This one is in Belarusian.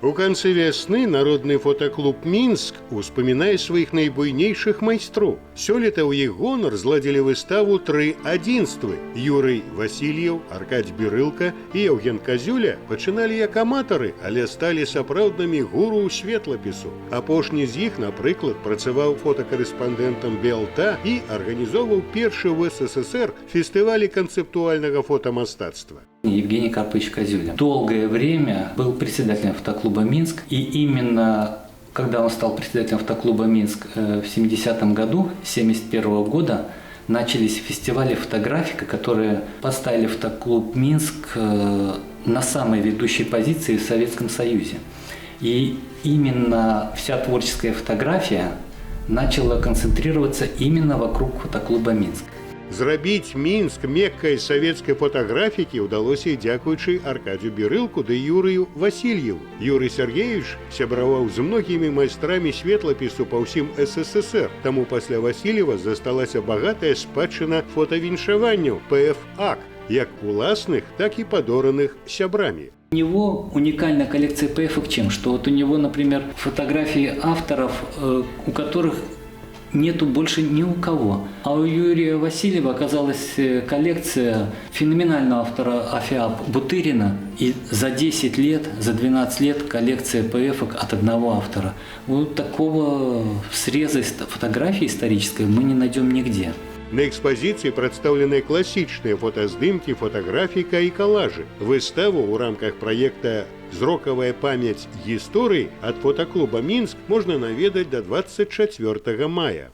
У канцы вясны народны фотаклуб Мінск успамінае сваіх найбуйнейшых майстроў. Сёлета ў іх гонар зладзілі выставу «Тры адзінствы». Юрый Васильев, Аркадь Бирылка і Евген Козюля пачыналі як аматары, але сталі сапраўднымі гуру ў светлапісу. Апошні з іх, напрыклад, працаваў фотакарэспандэнтам БЛТ і арганізоўваў першы ў СССР фестывалі канцэптуальнага фотамастацтва. Евгений Карпович Козюля долгое время был председателем фотоклуба «Минск», и именно когда он стал председателем фотоклуба «Минск» в 70-м году, с 71-го года, начались фестивали «Фотографика», которые поставили фотоклуб «Минск» на самой ведущей позиции в Советском Союзе. И именно вся творческая фотография начала концентрироваться именно вокруг фотоклуба «Минск». Зрабіць Мінск меккай савецкай фотаграфікі ўдалося і дзякуючы Аркадзю Бирылку ды Юрыю Васильеву. Юрый Сергеевич сябраваў з многімі майстрамі светлапісу па ўсім СССР, таму пасля Васильева засталася багатая спадчына фотавіншаванняў ПФ-АК, як уласных, так і падораных сябрамі. У него уникальная коллекция ПФ чем? Что вот у него, например, фотографии авторов, у которых нету больше ни у кого. А у Юрия Васильева оказалась коллекция феноменального автора Афиап Бутырина. И за 10 лет, за 12 лет коллекция ПФ от одного автора. Вот такого среза фотографии исторической мы не найдем нигде. На экспозиции представлены классичные фотоздымки, фотографика и коллажи. Выставу в рамках проекта «Зрокавая память гісторыі» от фотоклуба «Минск» можно наведать до 24 мая.